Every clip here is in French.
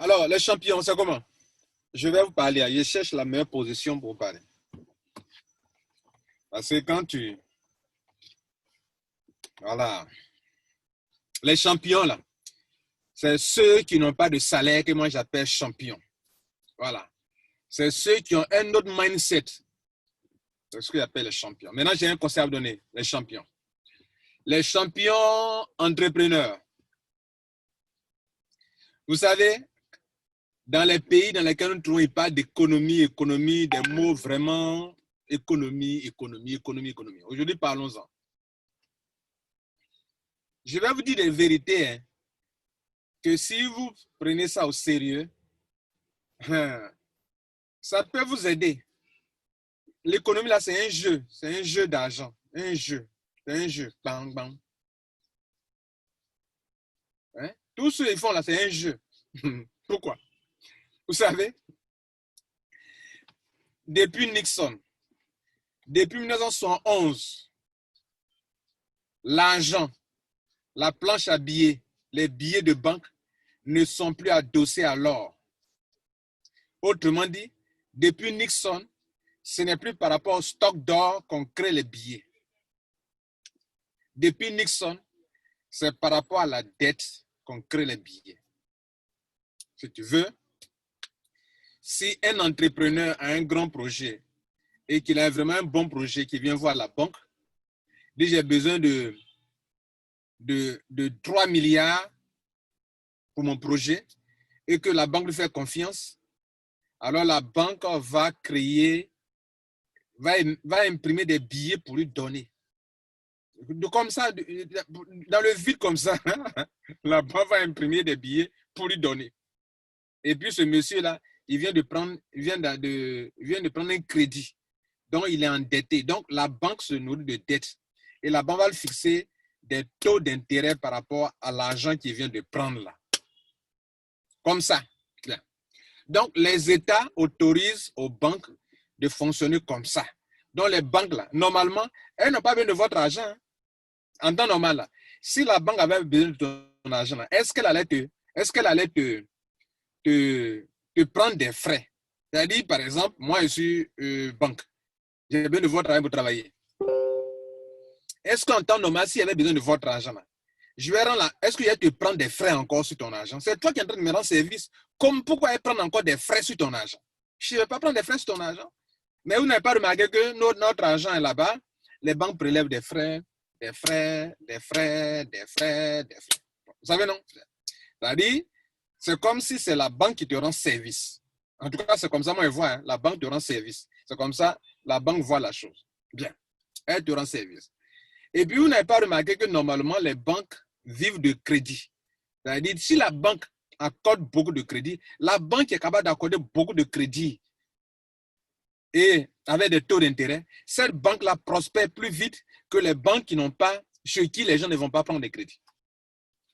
Alors, les champions, c'est comment? Je vais vous parler. Je cherche la meilleure position pour parler. Parce que quand tu... Voilà. Les champions, là, c'est ceux qui n'ont pas de salaire que moi j'appelle champions. Voilà. C'est ceux qui ont un autre mindset. C'est ce que j'appelle les champions. Maintenant, j'ai un conseil à vous donner. Les champions. Les champions entrepreneurs. Vous savez, dans les pays dans lesquels nous trouvons, il parle d'économie, des mots vraiment économie. Aujourd'hui, parlons-en. Je vais vous dire des vérités, hein, que si vous prenez ça au sérieux, ça peut vous aider. L'économie, là, c'est un jeu d'argent, c'est un jeu, bang, bang. Hein? Tout ce qu'ils font là, c'est un jeu. Pourquoi? Vous savez, depuis Nixon, depuis 1971, l'argent, la planche à billets, les billets de banque ne sont plus adossés à l'or. Autrement dit, depuis Nixon, ce n'est plus par rapport au stock d'or qu'on crée les billets. Depuis Nixon, c'est par rapport à la dette qu'on crée les billets. Si tu veux, si un entrepreneur a un grand projet et qu'il a vraiment un bon projet, qu'il vient voir la banque, dit j'ai besoin de 3 milliards pour mon projet et que la banque lui fait confiance, alors la banque va créer, va imprimer des billets pour lui donner. Comme ça, dans le vide comme ça, la banque va imprimer des billets pour lui donner. Et puis ce monsieur-là, il vient de prendre un crédit. Donc, il est endetté. Donc, la banque se nourrit de dette. Et la banque va le fixer des taux d'intérêt par rapport à l'argent qu'il vient de prendre là. Comme ça. Donc, les États autorisent aux banques de fonctionner comme ça. Donc, les banques là, normalement, elles n'ont pas besoin de votre argent. Hein. En temps normal, là, si la banque avait besoin de ton argent, là, est-ce qu'elle allait te prendre des frais? C'est-à-dire, par exemple, moi, je suis banque. J'ai besoin de votre argent pour travailler. Est-ce qu'en temps normal, s'il y avait besoin de votre argent, là, je vais rendre là, est-ce qu'il y a te prendre des frais encore sur ton argent? C'est toi qui es en train de me rendre service. Comme pourquoi elle prendre encore des frais sur ton argent? Je ne vais pas prendre des frais sur ton argent. Mais vous n'avez pas remarqué que notre argent est là-bas. Les banques prélèvent des frais. Vous savez, non? C'est-à-dire, c'est comme si c'est la banque qui te rend service. En tout cas, c'est comme ça, moi, je vois. Hein, la banque te rend service. C'est comme ça, la banque voit la chose. Bien. Elle te rend service. Et puis, vous n'avez pas remarqué que normalement, les banques vivent de crédit. C'est-à-dire, si la banque accorde beaucoup de crédit, la banque est capable d'accorder beaucoup de crédit et avec des taux d'intérêt, cette banque-là prospère plus vite que les banques qui n'ont pas, chez qui les gens ne vont pas prendre des crédits.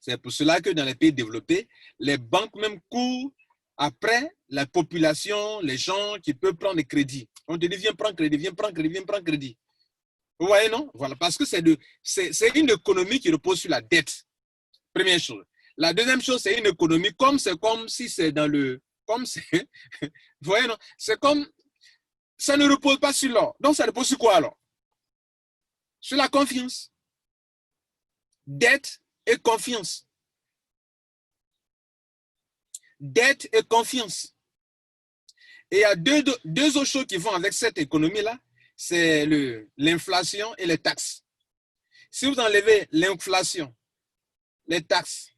C'est pour cela que dans les pays développés, les banques même courent après la population, les gens qui peuvent prendre des crédits. On te dit, viens prendre crédit, viens prendre crédit, viens prendre crédit. Vous voyez, non? Voilà, parce que c'est une économie qui repose sur la dette. Première chose. La deuxième chose, c'est une économie comme si c'est dans le... Comme c'est... Vous voyez, non? C'est comme... Ça ne repose pas sur l'or. Donc, ça repose sur quoi, alors? Sur la confiance. Dette et confiance. Dette et confiance. Et il y a deux autres choses qui vont avec cette économie-là. C'est l'inflation et les taxes. Si vous enlevez l'inflation, les taxes,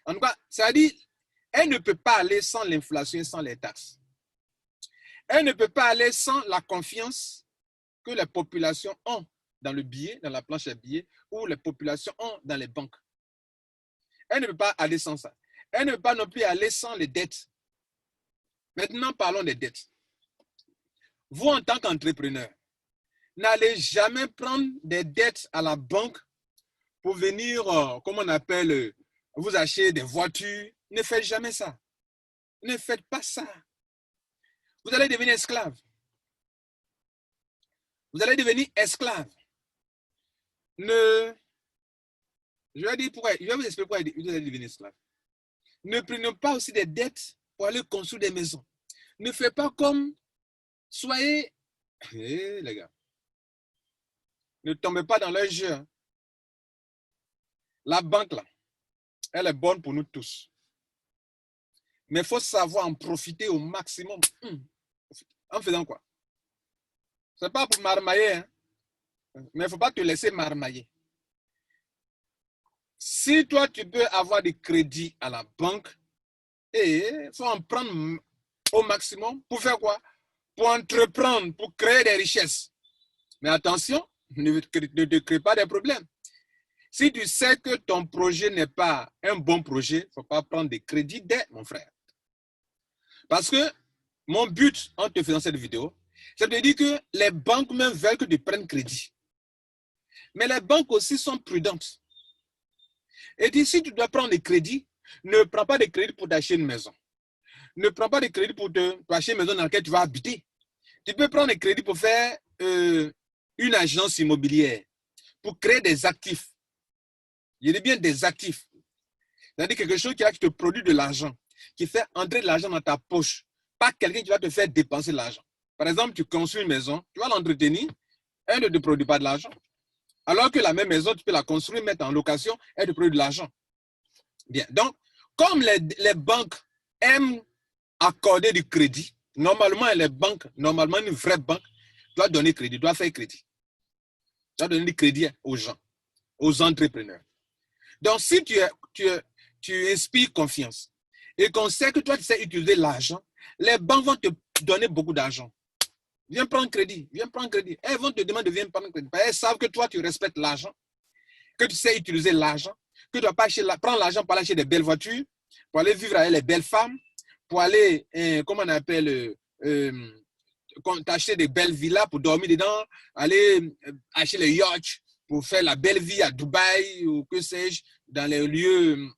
en tout cas, ça veut dire, elle ne peut pas aller sans l'inflation et sans les taxes. Elle ne peut pas aller sans la confiance que les populations ont dans le billet, dans la planche à billets, ou les populations ont dans les banques. Elle ne peut pas aller sans ça. Elle ne peut pas non plus aller sans les dettes. Maintenant, parlons des dettes. Vous, en tant qu'entrepreneur, n'allez jamais prendre des dettes à la banque pour venir, comme on appelle, vous acheter des voitures. Ne faites jamais ça. Ne faites pas ça. Vous allez devenir esclave. Vous allez devenir esclave. Je vais vous expliquer pourquoi vous allez devenir esclave. Ne prenez pas aussi des dettes pour aller construire des maisons. Ne faites pas comme, soyez, les gars, ne tombez pas dans leur jeu. Hein. La banque, là, elle est bonne pour nous tous. Mais il faut savoir en profiter au maximum. En faisant quoi? Ce n'est pas pour marmailler, hein? Mais il ne faut pas te laisser marmailler. Si toi, tu peux avoir des crédits à la banque, il faut en prendre au maximum. Pour faire quoi? Pour entreprendre, pour créer des richesses. Mais attention, ne te crée pas des problèmes. Si tu sais que ton projet n'est pas un bon projet, il ne faut pas prendre des crédits dès, mon frère. Parce que mon but en te faisant cette vidéo, c'est de dire que les banques même veulent que tu prennes crédit. Mais les banques aussi sont prudentes. Et dit, si tu dois prendre des crédits, ne prends pas de crédit pour t'acheter une maison. Ne prends pas de crédit pour acheter une maison dans laquelle tu vas habiter. Tu peux prendre des crédits pour faire une agence immobilière, pour créer des actifs. Il y a bien des actifs. C'est-à-dire quelque chose qui te produit de l'argent, qui fait entrer de l'argent dans ta poche. Pas quelqu'un qui va te faire dépenser l'argent. Par exemple, tu construis une maison, tu vas l'entretenir, elle ne te produit pas de l'argent. Alors que la même maison, tu peux la construire, mettre en location, elle te produit de l'argent. Bien. Donc, comme les banques aiment accorder du crédit, normalement, les banques, normalement, une vraie banque doit donner crédit, doit faire crédit. Doit donner du crédit aux gens, aux entrepreneurs. Donc, si tu inspires confiance et qu'on sait que toi, tu sais utiliser l'argent, les banques vont te donner beaucoup d'argent. Viens prendre crédit, viens prendre crédit. Elles vont te demander de venir prendre crédit. Elles savent que toi, tu respectes l'argent, que tu sais utiliser l'argent, que tu ne dois pas prendre l'argent pour aller acheter des belles voitures, pour aller vivre avec les belles femmes, pour aller, comment on appelle, t'acheter des belles villas pour dormir dedans, aller acheter les yachts pour faire la belle vie à Dubaï ou que sais-je, dans les lieux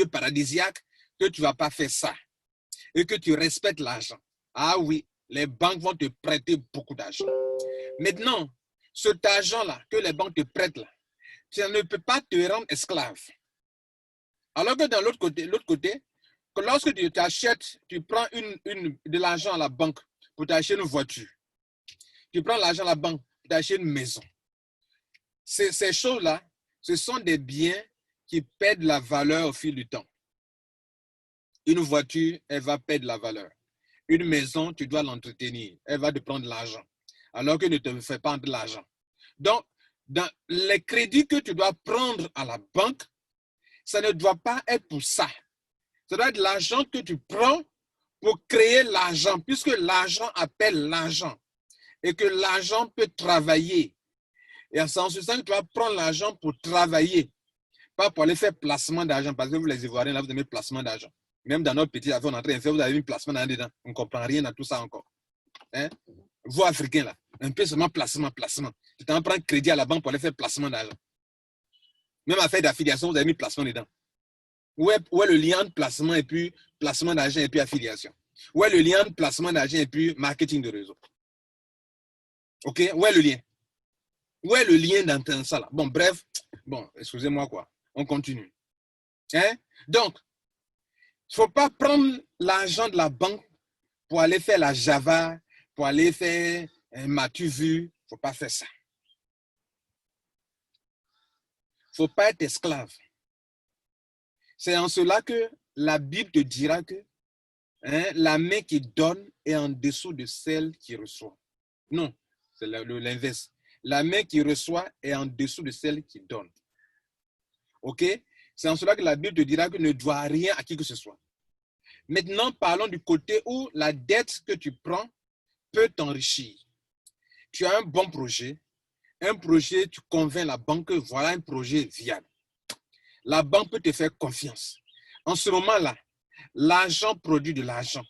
paradisiaques, que tu ne vas pas faire ça et que tu respectes l'argent. Ah oui, les banques vont te prêter beaucoup d'argent. Maintenant, cet argent-là que les banques te prêtent, là, ça ne peut pas te rendre esclave. Alors que dans l'autre côté, que lorsque tu t'achètes, tu prends de l'argent à la banque pour t'acheter une voiture. Tu prends l'argent à la banque pour t'acheter une maison. Ces choses-là, ce sont des biens qui perdent la valeur au fil du temps. Une voiture, elle va perdre la valeur. Une maison, tu dois l'entretenir. Elle va te prendre l'argent. Alors que ne te fais pas de l'argent. Donc, dans les crédits que tu dois prendre à la banque, ça ne doit pas être pour ça. Ça doit être l'argent que tu prends pour créer l'argent, puisque l'argent appelle l'argent. Et que l'argent peut travailler. Et c'est en ce sens que tu vas prendre l'argent pour travailler. Pas pour aller faire placement d'argent. Parce que vous, les Ivoiriens, là, vous aimez placement d'argent. Même dans notre petit affaire, on est en train de faire, vous avez mis placement d'argent dedans. On ne comprend rien à tout ça encore. Hein? Vous, Africains, là, un peu seulement placement. Tu t'en prends crédit à la banque pour aller faire placement d'argent. Même affaire d'affiliation, vous avez mis placement dedans. Où est le lien entre placement et puis placement d'argent et puis affiliation? Où est le lien entre placement d'argent et puis marketing de réseau? OK? Où est le lien? Où est le lien dans ça là? Bon, bref. Bon, excusez-moi quoi. On continue. Hein? Donc, il ne faut pas prendre l'argent de la banque pour aller faire la Java, pour aller faire un m'as-tu vu? Il ne faut pas faire ça. Il ne faut pas être esclave. C'est en cela que la Bible te dira que la main qui donne est en dessous de celle qui reçoit. Non, c'est l'inverse. La main qui reçoit est en dessous de celle qui donne. OK? C'est en cela que la Bible te dira que ne dois rien à qui que ce soit. Maintenant, parlons du côté où la dette que tu prends peut t'enrichir. Tu as un bon projet. Un projet, tu convaincs la banque que voilà un projet viable. La banque peut te faire confiance. En ce moment-là, l'argent produit de l'argent.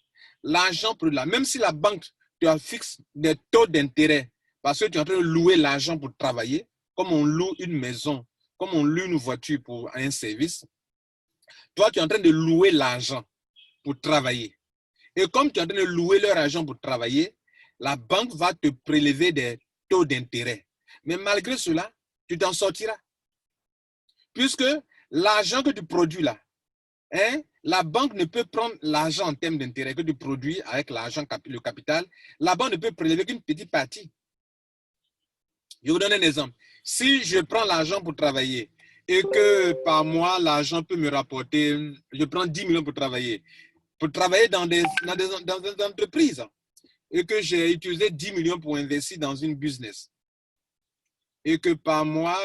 L'argent produit de l'argent. Même si la banque te fixe des taux d'intérêt parce que tu es en train de louer l'argent pour travailler, comme on loue une maison, comme on loue une voiture pour un service, toi, tu es en train de louer l'argent pour travailler. Et comme tu es en train de louer leur argent pour travailler, la banque va te prélever des taux d'intérêt. Mais malgré cela, tu t'en sortiras. Puisque l'argent que tu produis là, La banque ne peut prendre l'argent en termes d'intérêt que tu produis avec l'argent, le capital. La banque ne peut prélever qu'une petite partie. Je vous donne un exemple. Si je prends l'argent pour travailler et que par mois, l'argent peut me rapporter, je prends 10 millions pour travailler dans des entreprises et que j'ai utilisé 10 millions pour investir dans une business et que par mois,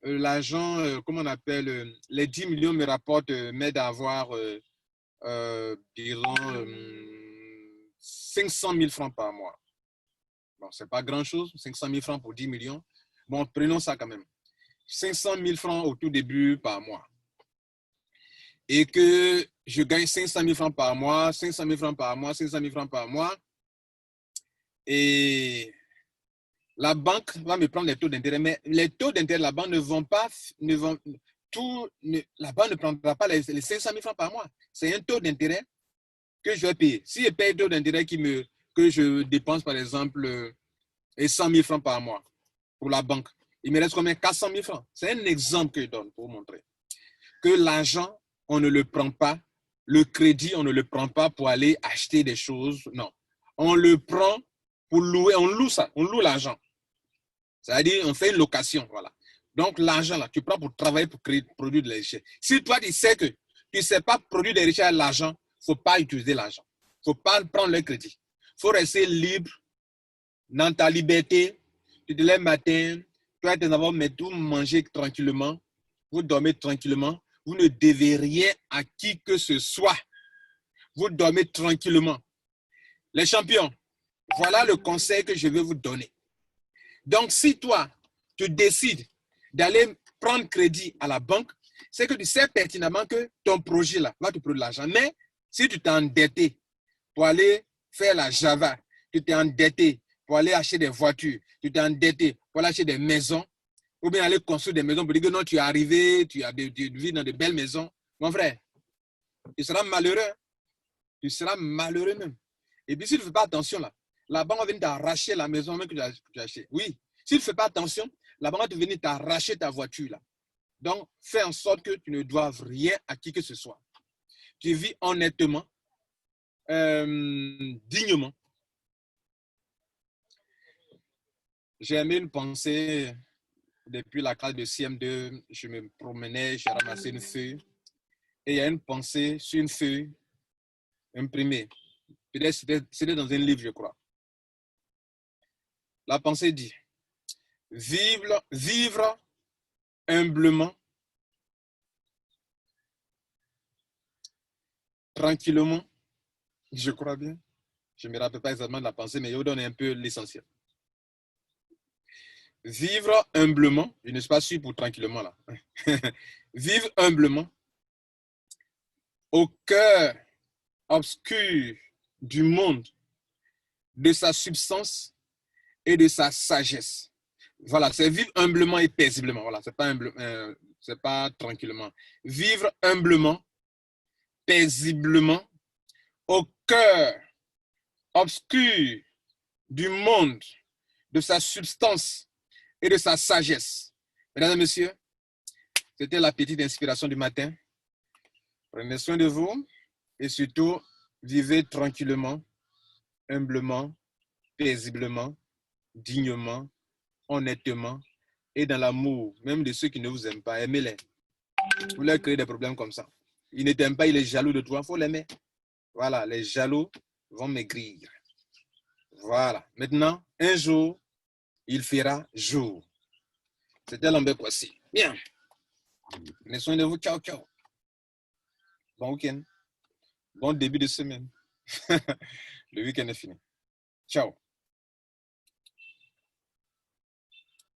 l'argent, comment on appelle, les 10 millions me rapportent, m'aident à avoir, disons, 500 000 francs par mois. Bon, ce n'est pas grand-chose, 500 000 francs pour 10 millions. Bon, prenons ça quand même. 500 000 francs au tout début par mois. Et que je gagne 500 000 francs par mois, 500 000 francs par mois, 500 000 francs par mois. Et la banque va me prendre les taux d'intérêt. Mais les taux d'intérêt, la banque ne vont pas, la banque ne prendra pas les 500 000 francs par mois. C'est un taux d'intérêt que je vais payer. Si je paye un taux d'intérêt que je dépense, par exemple, 100 000 francs par mois pour la banque, il me reste combien? 400 000 francs. C'est un exemple que je donne pour vous montrer que l'argent, on ne le prend pas. Le crédit, on ne le prend pas pour aller acheter des choses. Non. On le prend pour louer. On loue ça. On loue l'argent. C'est-à-dire, on fait une location. Voilà. Donc, l'argent, là, tu prends pour travailler, pour créer, produire de la richesse. Si toi, tu sais que tu ne sais pas produire des richesses à l'argent, il ne faut pas utiliser l'argent. Il ne faut pas prendre le crédit. Il faut rester libre dans ta liberté. Tu te lèves le matin, tu as tes enfants, mais tout manger tranquillement. Vous dormez tranquillement. Vous ne devez rien à qui que ce soit. Vous dormez tranquillement. Les champions, voilà le conseil que je vais vous donner. Donc, si toi, tu décides d'aller prendre crédit à la banque, c'est que tu sais pertinemment que ton projet là va te produire de l'argent. Mais si tu t'es endetté pour aller faire la Java, tu t'es endetté pour aller acheter des voitures, tu t'es endetté pour aller acheter des maisons, ou bien aller construire des maisons pour dire que non, tu es arrivé, tu vis dans de belles maisons. Mon frère, tu seras malheureux. Tu seras malheureux même. Et puis, si tu ne fais pas attention, là, la banque va venir t'arracher la maison même que tu as achetée. Oui, si tu ne fais pas attention, la banque va venir t'arracher ta voiture. Là. Donc, fais en sorte que tu ne doives rien à qui que ce soit. Tu vis honnêtement, dignement. J'ai aimé une pensée depuis la classe de CM2. Je me promenais, j'ai ramassé une feuille. Et il y a une pensée sur une feuille imprimée. Peut-être c'était dans un livre, je crois. La pensée dit, vivre humblement, tranquillement, je crois bien. Je ne me rappelle pas exactement de la pensée, mais je vous donne un peu l'essentiel. Vivre humblement, je ne suis pas sûr pour tranquillement là. Vivre humblement, au cœur obscur du monde, de sa substance et de sa sagesse. Voilà, c'est vivre humblement et paisiblement. Voilà, c'est pas tranquillement. Vivre humblement, paisiblement, au cœur obscur du monde, de sa substance et de sa sagesse. Mesdames et messieurs, c'était la petite inspiration du matin. Prenez soin de vous et surtout, vivez tranquillement, humblement, paisiblement, dignement, honnêtement et dans l'amour, même de ceux qui ne vous aiment pas. Aimez-les. Vous leur créez des problèmes comme ça. Il ne t'aime pas, il est jaloux de toi, il faut l'aimer. Voilà, les jaloux vont maigrir. Voilà. Maintenant, un jour, il fera jour. C'était l'homme Kwasi. Bien. Prenez soin de vous. Ciao, ciao. Bon week-end. Bon début de semaine. Le week-end est fini. Ciao.